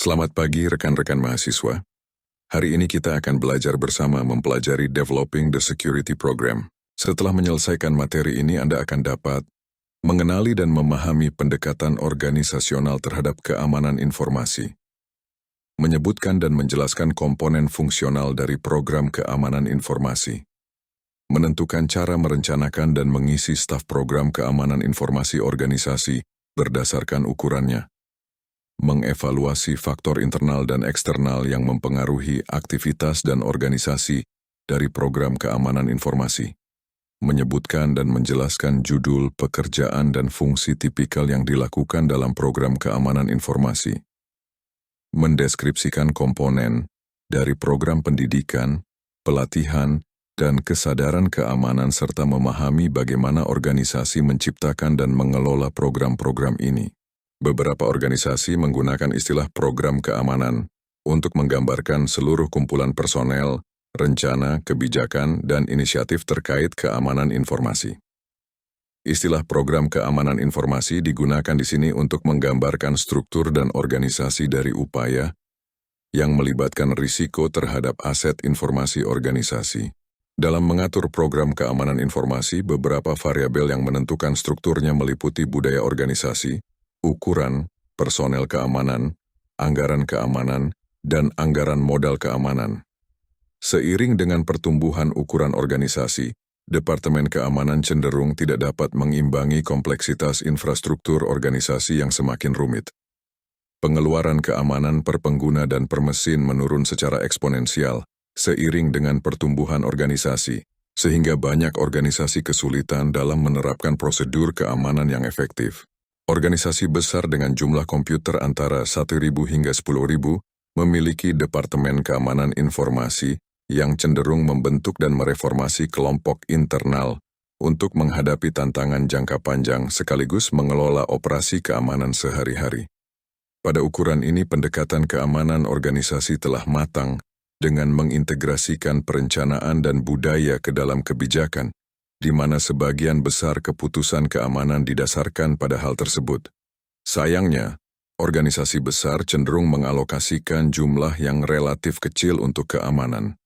Selamat pagi rekan-rekan mahasiswa. Hari ini kita akan belajar bersama mempelajari Developing the Security Program. Setelah menyelesaikan materi ini, Anda akan dapat mengenali dan memahami pendekatan organisasional terhadap keamanan informasi, menyebutkan dan menjelaskan komponen fungsional dari program keamanan informasi, menentukan cara merencanakan dan mengisi staf program keamanan informasi organisasi berdasarkan ukurannya, mengevaluasi faktor internal dan eksternal yang mempengaruhi aktivitas dan organisasi dari program keamanan informasi, menyebutkan dan menjelaskan judul, pekerjaan, dan fungsi tipikal yang dilakukan dalam program keamanan informasi, mendeskripsikan komponen dari program pendidikan, pelatihan, dan kesadaran keamanan serta memahami bagaimana organisasi menciptakan dan mengelola program-program ini. Beberapa organisasi menggunakan istilah program keamanan untuk menggambarkan seluruh kumpulan personel, rencana, kebijakan, dan inisiatif terkait keamanan informasi. Istilah program keamanan informasi digunakan di sini untuk menggambarkan struktur dan organisasi dari upaya yang melibatkan risiko terhadap aset informasi organisasi. Dalam mengatur program keamanan informasi, beberapa variabel yang menentukan strukturnya meliputi budaya organisasi, ukuran, personel keamanan, anggaran keamanan, dan anggaran modal keamanan. Seiring dengan pertumbuhan ukuran organisasi, Departemen Keamanan cenderung tidak dapat mengimbangi kompleksitas infrastruktur organisasi yang semakin rumit. Pengeluaran keamanan per pengguna dan per mesin menurun secara eksponensial seiring dengan pertumbuhan organisasi, sehingga banyak organisasi kesulitan dalam menerapkan prosedur keamanan yang efektif. Organisasi besar dengan jumlah komputer antara 1.000 hingga 10.000 memiliki Departemen Keamanan Informasi yang cenderung membentuk dan mereformasi kelompok internal untuk menghadapi tantangan jangka panjang sekaligus mengelola operasi keamanan sehari-hari. Pada ukuran ini, pendekatan keamanan organisasi telah matang dengan mengintegrasikan perencanaan dan budaya ke dalam kebijakan, di mana sebagian besar keputusan keamanan didasarkan pada hal tersebut. Sayangnya, organisasi besar cenderung mengalokasikan jumlah yang relatif kecil untuk keamanan.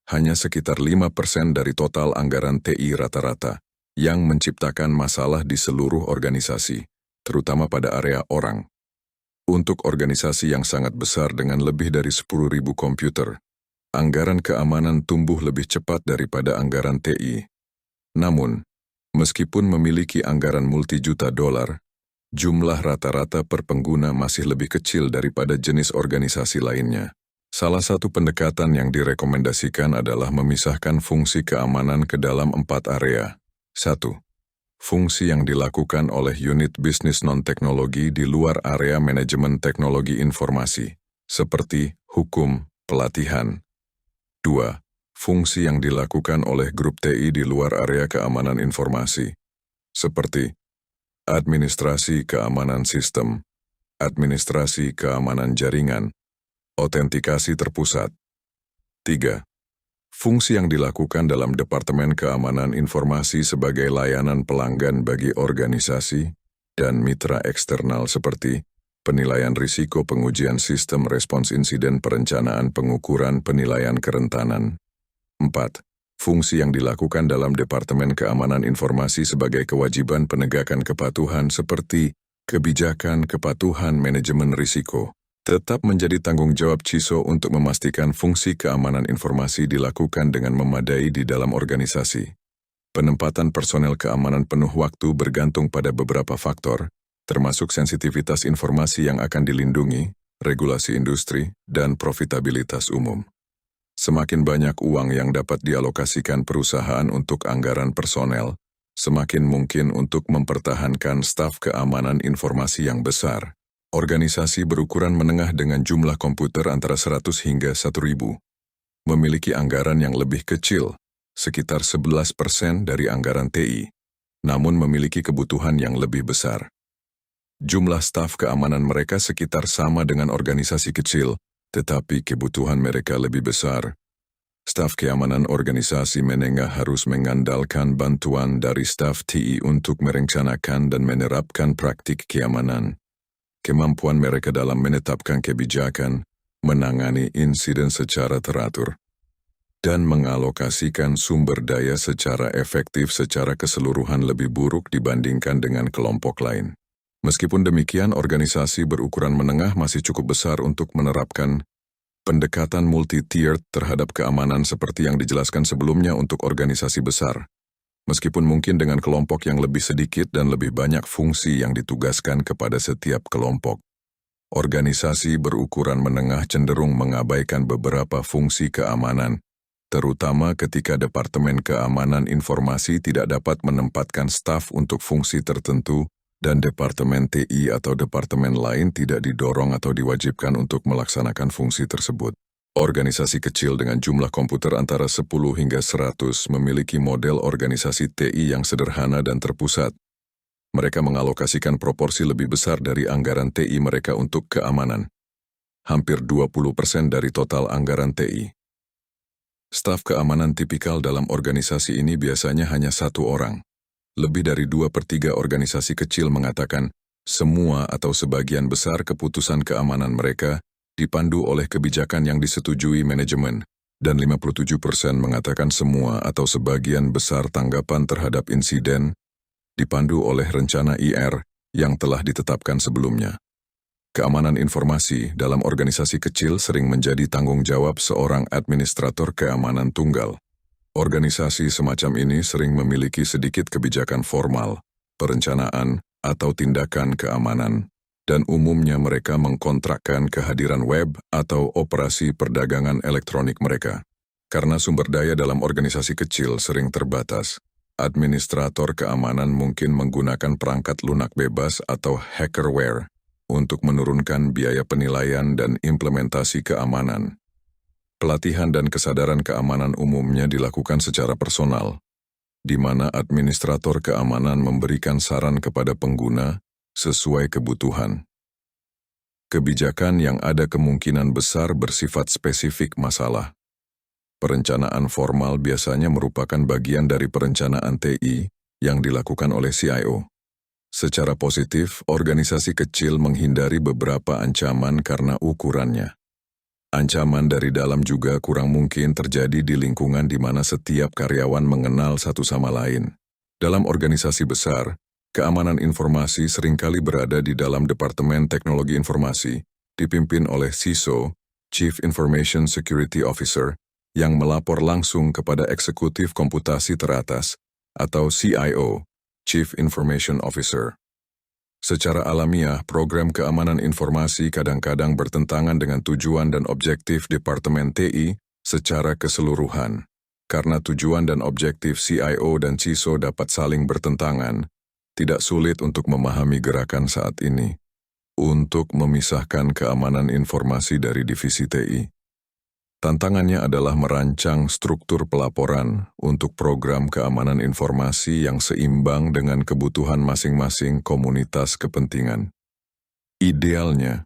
Hanya sekitar 5% dari total anggaran TI rata-rata, yang menciptakan masalah di seluruh organisasi, terutama pada area orang. Untuk organisasi yang sangat besar dengan lebih dari 10.000 komputer, anggaran keamanan tumbuh lebih cepat daripada anggaran TI. Namun, meskipun memiliki anggaran multi-juta dolar, jumlah rata-rata per pengguna masih lebih kecil daripada jenis organisasi lainnya. Salah satu pendekatan yang direkomendasikan adalah memisahkan fungsi keamanan ke dalam 4 area. 1. Fungsi yang dilakukan oleh unit bisnis non-teknologi di luar area manajemen teknologi informasi, seperti hukum, pelatihan. 2. Fungsi yang dilakukan oleh grup TI di luar area keamanan informasi, seperti administrasi keamanan sistem, administrasi keamanan jaringan, autentikasi terpusat. 3. Fungsi yang dilakukan dalam Departemen Keamanan Informasi sebagai layanan pelanggan bagi organisasi dan mitra eksternal seperti penilaian risiko, pengujian sistem respons insiden, perencanaan, pengukuran, penilaian kerentanan. 4. Fungsi yang dilakukan dalam Departemen Keamanan Informasi sebagai kewajiban penegakan kepatuhan seperti kebijakan kepatuhan manajemen risiko, tetap menjadi tanggung jawab CISO untuk memastikan fungsi keamanan informasi dilakukan dengan memadai di dalam organisasi. Penempatan personel keamanan penuh waktu bergantung pada beberapa faktor, termasuk sensitivitas informasi yang akan dilindungi, regulasi industri, dan profitabilitas umum. Semakin banyak uang yang dapat dialokasikan perusahaan untuk anggaran personel, semakin mungkin untuk mempertahankan staf keamanan informasi yang besar. Organisasi berukuran menengah dengan jumlah komputer antara 100 hingga 1.000 memiliki anggaran yang lebih kecil, sekitar 11% dari anggaran TI, namun memiliki kebutuhan yang lebih besar. Jumlah staf keamanan mereka sekitar sama dengan organisasi kecil, tetapi kebutuhan mereka lebih besar. Staf keamanan organisasi menengah harus mengandalkan bantuan dari staf TI untuk merencanakan dan menerapkan praktik keamanan. kemampuan mereka dalam menetapkan kebijakan, menangani insiden secara teratur, dan mengalokasikan sumber daya secara efektif secara keseluruhan lebih buruk dibandingkan dengan kelompok lain. Meskipun demikian, organisasi berukuran menengah masih cukup besar untuk menerapkan pendekatan multi-tiered terhadap keamanan seperti yang dijelaskan sebelumnya untuk organisasi besar. Meskipun mungkin dengan kelompok yang lebih sedikit dan lebih banyak fungsi yang ditugaskan kepada setiap kelompok. Organisasi berukuran menengah cenderung mengabaikan beberapa fungsi keamanan, terutama ketika Departemen Keamanan Informasi tidak dapat menempatkan staf untuk fungsi tertentu dan Departemen TI atau departemen lain tidak didorong atau diwajibkan untuk melaksanakan fungsi tersebut. Organisasi kecil dengan jumlah komputer antara 10 hingga 100 memiliki model organisasi TI yang sederhana dan terpusat. Mereka mengalokasikan proporsi lebih besar dari anggaran TI mereka untuk keamanan. Hampir 20% dari total anggaran TI. Staf keamanan tipikal dalam organisasi ini biasanya hanya 1 orang. Lebih dari 2/3 organisasi kecil mengatakan semua atau sebagian besar keputusan keamanan mereka dipandu oleh kebijakan yang disetujui manajemen, dan 57% mengatakan semua atau sebagian besar tanggapan terhadap insiden dipandu oleh rencana IR yang telah ditetapkan sebelumnya. Keamanan informasi dalam organisasi kecil sering menjadi tanggung jawab seorang administrator keamanan tunggal. Organisasi semacam ini sering memiliki sedikit kebijakan formal, perencanaan, atau tindakan keamanan, dan umumnya mereka mengkontrakkan kehadiran web atau operasi perdagangan elektronik mereka. Karena sumber daya dalam organisasi kecil sering terbatas, administrator keamanan mungkin menggunakan perangkat lunak bebas atau hackerware untuk menurunkan biaya penilaian dan implementasi keamanan. Pelatihan dan kesadaran keamanan umumnya dilakukan secara personal, di mana administrator keamanan memberikan saran kepada pengguna sesuai kebutuhan. Kebijakan yang ada kemungkinan besar bersifat spesifik masalah. Perencanaan formal biasanya merupakan bagian dari perencanaan TI yang dilakukan oleh CIO. Secara positif, organisasi kecil menghindari beberapa ancaman karena ukurannya. Ancaman dari dalam juga kurang mungkin terjadi di lingkungan di mana setiap karyawan mengenal satu sama lain. Dalam organisasi besar, keamanan informasi seringkali berada di dalam Departemen Teknologi Informasi, dipimpin oleh CISO, Chief Information Security Officer, yang melapor langsung kepada eksekutif komputasi teratas, atau CIO, Chief Information Officer. Secara alamiah, program keamanan informasi kadang-kadang bertentangan dengan tujuan dan objektif Departemen TI secara keseluruhan. Karena tujuan dan objektif CIO dan CISO dapat saling bertentangan, tidak sulit untuk memahami gerakan saat ini untuk memisahkan keamanan informasi dari divisi TI. Tantangannya adalah merancang struktur pelaporan untuk program keamanan informasi yang seimbang dengan kebutuhan masing-masing komunitas kepentingan. Idealnya,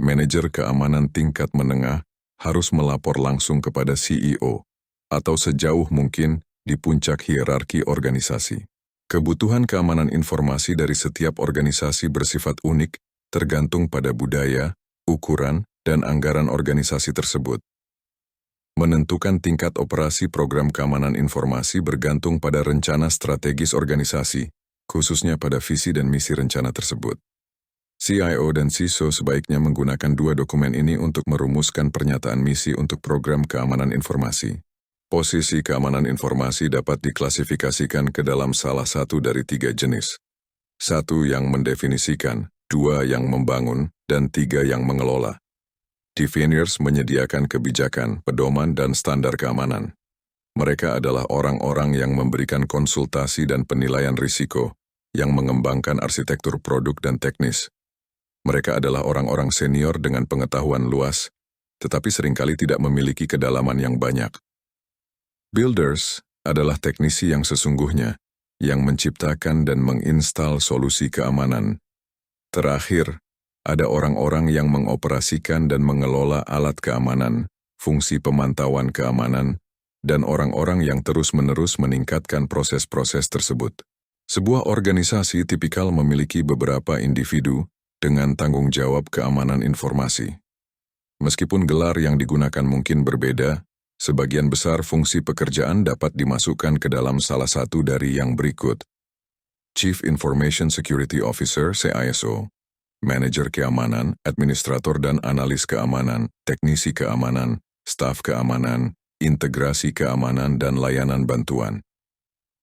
manajer keamanan tingkat menengah harus melapor langsung kepada CEO atau sejauh mungkin di puncak hierarki organisasi. Kebutuhan keamanan informasi dari setiap organisasi bersifat unik, tergantung pada budaya, ukuran, dan anggaran organisasi tersebut. Menentukan tingkat operasi program keamanan informasi bergantung pada rencana strategis organisasi, khususnya pada visi dan misi rencana tersebut. CIO dan CISO sebaiknya menggunakan 2 dokumen ini untuk merumuskan pernyataan misi untuk program keamanan informasi. Posisi keamanan informasi dapat diklasifikasikan ke dalam salah satu dari 3 jenis. 1 yang mendefinisikan, 2 yang membangun, dan 3 yang mengelola. Definiers menyediakan kebijakan, pedoman, dan standar keamanan. Mereka adalah orang-orang yang memberikan konsultasi dan penilaian risiko, yang mengembangkan arsitektur produk dan teknis. Mereka adalah orang-orang senior dengan pengetahuan luas, tetapi seringkali tidak memiliki kedalaman yang banyak. Builders adalah teknisi yang sesungguhnya, yang menciptakan dan menginstal solusi keamanan. Terakhir, ada orang-orang yang mengoperasikan dan mengelola alat keamanan, fungsi pemantauan keamanan, dan orang-orang yang terus-menerus meningkatkan proses-proses tersebut. Sebuah organisasi tipikal memiliki beberapa individu dengan tanggung jawab keamanan informasi. Meskipun gelar yang digunakan mungkin berbeda, sebagian besar fungsi pekerjaan dapat dimasukkan ke dalam salah satu dari yang berikut. Chief Information Security Officer (CISO), Manajer keamanan, administrator dan analis keamanan, teknisi keamanan, staf keamanan, integrasi keamanan dan layanan bantuan.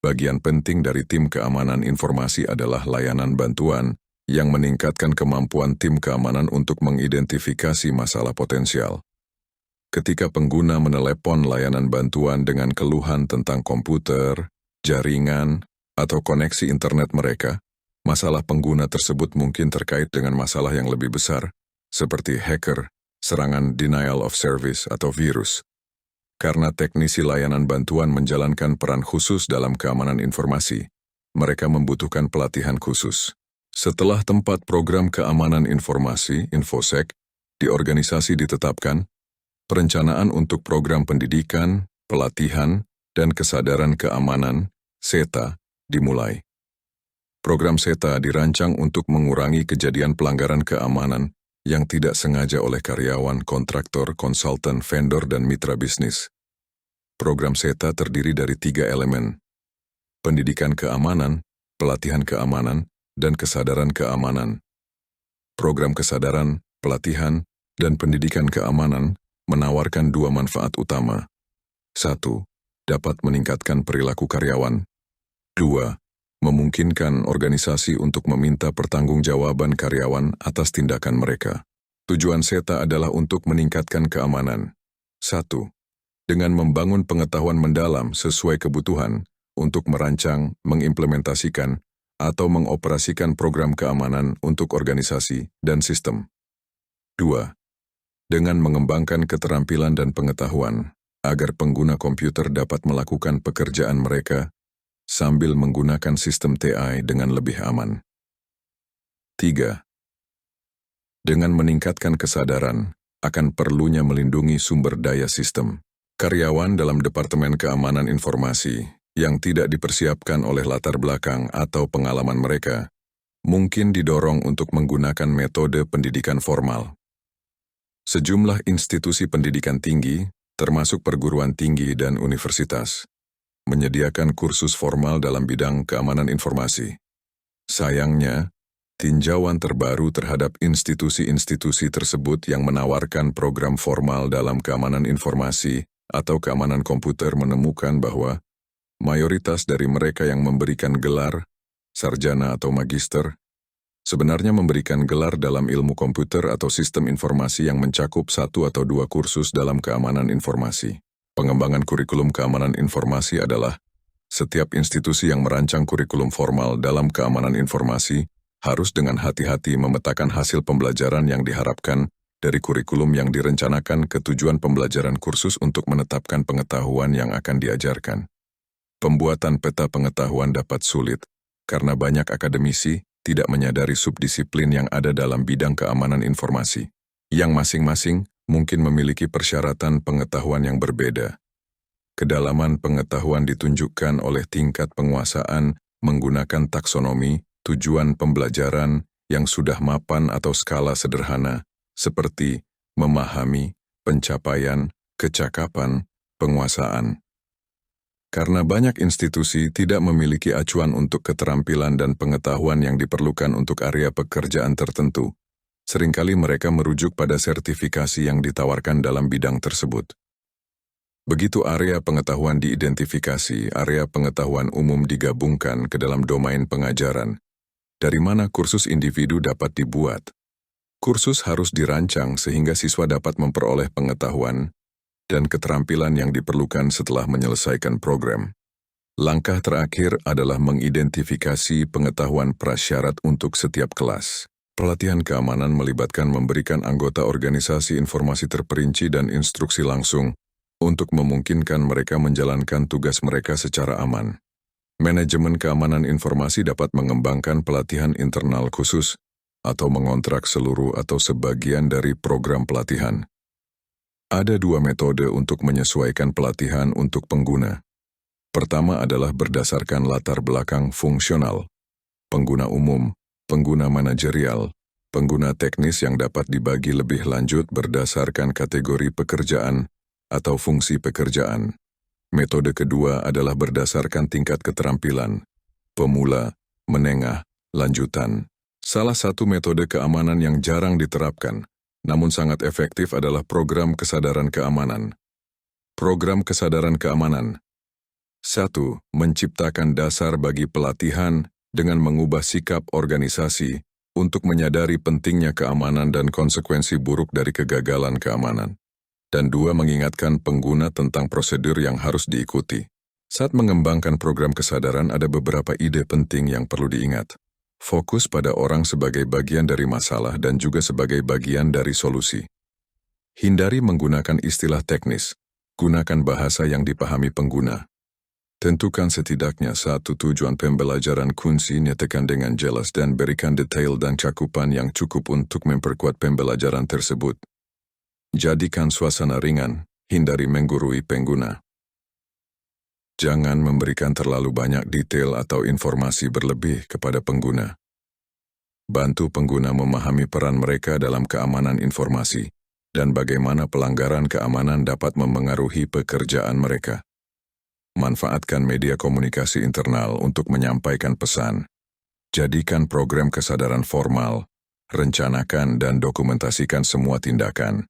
Bagian penting dari tim keamanan informasi adalah layanan bantuan yang meningkatkan kemampuan tim keamanan untuk mengidentifikasi masalah potensial. Ketika pengguna menelepon layanan bantuan dengan keluhan tentang komputer, jaringan, atau koneksi internet mereka, masalah pengguna tersebut mungkin terkait dengan masalah yang lebih besar, seperti hacker, serangan denial of service, atau virus. Karena teknisi layanan bantuan menjalankan peran khusus dalam keamanan informasi, mereka membutuhkan pelatihan khusus. Setelah tempat program keamanan informasi, InfoSec, di organisasi ditetapkan, perencanaan untuk program pendidikan, pelatihan, dan kesadaran keamanan, SETA, dimulai. Program SETA dirancang untuk mengurangi kejadian pelanggaran keamanan yang tidak sengaja oleh karyawan, kontraktor, konsultan, vendor, dan mitra bisnis. Program SETA terdiri dari 3 elemen: pendidikan keamanan, pelatihan keamanan, dan kesadaran keamanan. Program kesadaran, pelatihan, dan pendidikan keamanan menawarkan 2 manfaat utama. 1. Dapat meningkatkan perilaku karyawan. 2. Memungkinkan organisasi untuk meminta pertanggungjawaban karyawan atas tindakan mereka. Tujuan SETA adalah untuk meningkatkan keamanan. 1. Dengan membangun pengetahuan mendalam sesuai kebutuhan untuk merancang, mengimplementasikan, atau mengoperasikan program keamanan untuk organisasi dan sistem. 2. Dengan mengembangkan keterampilan dan pengetahuan agar pengguna komputer dapat melakukan pekerjaan mereka sambil menggunakan sistem TI dengan lebih aman. 3. Dengan meningkatkan kesadaran akan perlunya melindungi sumber daya sistem. Karyawan dalam Departemen Keamanan Informasi yang tidak dipersiapkan oleh latar belakang atau pengalaman mereka mungkin didorong untuk menggunakan metode pendidikan formal. Sejumlah institusi pendidikan tinggi, termasuk perguruan tinggi dan universitas, menyediakan kursus formal dalam bidang keamanan informasi. Sayangnya, tinjauan terbaru terhadap institusi-institusi tersebut yang menawarkan program formal dalam keamanan informasi atau keamanan komputer menemukan bahwa mayoritas dari mereka yang memberikan gelar, sarjana atau magister, sebenarnya memberikan gelar dalam ilmu komputer atau sistem informasi yang mencakup 1 atau 2 kursus dalam keamanan informasi. Pengembangan kurikulum keamanan informasi adalah setiap institusi yang merancang kurikulum formal dalam keamanan informasi harus dengan hati-hati memetakan hasil pembelajaran yang diharapkan dari kurikulum yang direncanakan ke tujuan pembelajaran kursus untuk menetapkan pengetahuan yang akan diajarkan. Pembuatan peta pengetahuan dapat sulit karena banyak akademisi tidak menyadari subdisiplin yang ada dalam bidang keamanan informasi, yang masing-masing mungkin memiliki persyaratan pengetahuan yang berbeda. Kedalaman pengetahuan ditunjukkan oleh tingkat penguasaan menggunakan taksonomi, tujuan pembelajaran yang sudah mapan atau skala sederhana, seperti memahami, pencapaian, kecakapan, penguasaan. Karena banyak institusi tidak memiliki acuan untuk keterampilan dan pengetahuan yang diperlukan untuk area pekerjaan tertentu, seringkali mereka merujuk pada sertifikasi yang ditawarkan dalam bidang tersebut. Begitu area pengetahuan diidentifikasi, area pengetahuan umum digabungkan ke dalam domain pengajaran. Dari mana kursus individu dapat dibuat? Kursus harus dirancang sehingga siswa dapat memperoleh pengetahuan dan keterampilan yang diperlukan setelah menyelesaikan program. Langkah terakhir adalah mengidentifikasi pengetahuan prasyarat untuk setiap kelas. Pelatihan keamanan melibatkan memberikan anggota organisasi informasi terperinci dan instruksi langsung untuk memungkinkan mereka menjalankan tugas mereka secara aman. Manajemen keamanan informasi dapat mengembangkan pelatihan internal khusus atau mengontrak seluruh atau sebagian dari program pelatihan. Ada 2 metode untuk menyesuaikan pelatihan untuk pengguna. Pertama adalah berdasarkan latar belakang fungsional, pengguna umum, pengguna manajerial, Pengguna teknis yang dapat dibagi lebih lanjut berdasarkan kategori pekerjaan atau fungsi pekerjaan. Metode kedua adalah berdasarkan tingkat keterampilan, pemula, menengah, lanjutan. Salah satu metode keamanan yang jarang diterapkan, namun sangat efektif adalah program kesadaran keamanan. Program kesadaran keamanan. 1. Menciptakan dasar bagi pelatihan dengan mengubah sikap organisasi untuk menyadari pentingnya keamanan dan konsekuensi buruk dari kegagalan keamanan. Dan 2. Mengingatkan pengguna tentang prosedur yang harus diikuti. Saat mengembangkan program kesadaran ada beberapa ide penting yang perlu diingat. Fokus pada orang sebagai bagian dari masalah dan juga sebagai bagian dari solusi. Hindari menggunakan istilah teknis. Gunakan bahasa yang dipahami pengguna. Tentukan setidaknya satu tujuan pembelajaran kunci, nyatakan dengan jelas dan berikan detail dan cakupan yang cukup untuk memperkuat pembelajaran tersebut. Jadikan suasana ringan, hindari menggurui pengguna. Jangan memberikan terlalu banyak detail atau informasi berlebih kepada pengguna. Bantu pengguna memahami peran mereka dalam keamanan informasi dan bagaimana pelanggaran keamanan dapat memengaruhi pekerjaan mereka. Manfaatkan media komunikasi internal untuk menyampaikan pesan. Jadikan program kesadaran formal, rencanakan dan dokumentasikan semua tindakan.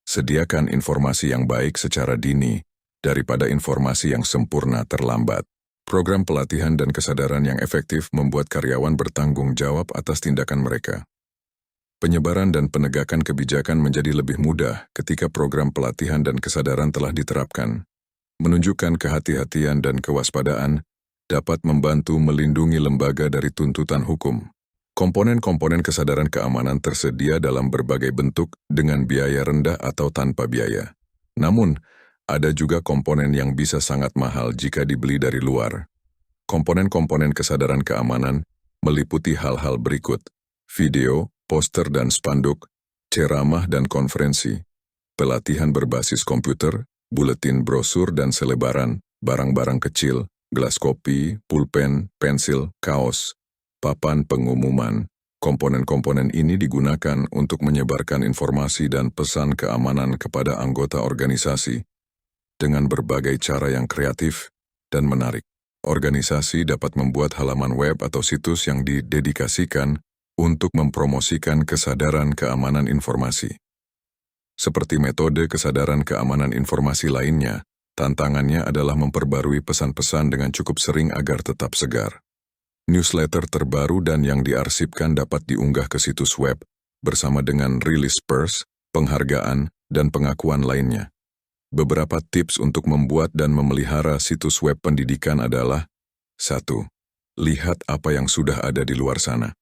Sediakan informasi yang baik secara dini, daripada informasi yang sempurna terlambat. Program pelatihan dan kesadaran yang efektif membuat karyawan bertanggung jawab atas tindakan mereka. Penyebaran dan penegakan kebijakan menjadi lebih mudah ketika program pelatihan dan kesadaran telah diterapkan. Menunjukkan kehati-hatian dan kewaspadaan dapat membantu melindungi lembaga dari tuntutan hukum. Komponen-komponen kesadaran keamanan tersedia dalam berbagai bentuk dengan biaya rendah atau tanpa biaya. Namun, ada juga komponen yang bisa sangat mahal jika dibeli dari luar. Komponen-komponen kesadaran keamanan meliputi hal-hal berikut: video, poster dan spanduk, ceramah dan konferensi, pelatihan berbasis komputer, buletin brosur dan selebaran, barang-barang kecil, gelas kopi, pulpen, pensil, kaos, papan pengumuman. Komponen-komponen ini digunakan untuk menyebarkan informasi dan pesan keamanan kepada anggota organisasi dengan berbagai cara yang kreatif dan menarik. Organisasi dapat membuat halaman web atau situs yang didedikasikan untuk mempromosikan kesadaran keamanan informasi. Seperti metode kesadaran keamanan informasi lainnya, tantangannya adalah memperbarui pesan-pesan dengan cukup sering agar tetap segar. Newsletter terbaru dan yang diarsipkan dapat diunggah ke situs web, bersama dengan rilis pers, penghargaan, dan pengakuan lainnya. Beberapa tips untuk membuat dan memelihara situs web pendidikan adalah: 1. Lihat apa yang sudah ada di luar sana.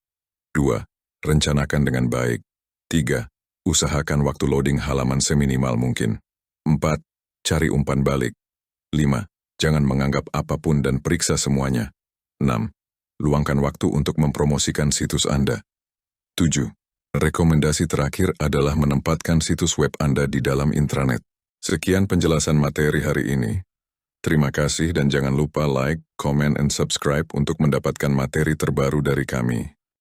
2. Rencanakan dengan baik. 3. Usahakan waktu loading halaman seminimal mungkin. 4. Cari umpan balik. 5. Jangan menganggap apapun dan periksa semuanya. 6. Luangkan waktu untuk mempromosikan situs Anda. 7. Rekomendasi terakhir adalah menempatkan situs web Anda di dalam intranet. Sekian penjelasan materi hari ini. Terima kasih dan jangan lupa like, comment, and subscribe untuk mendapatkan materi terbaru dari kami.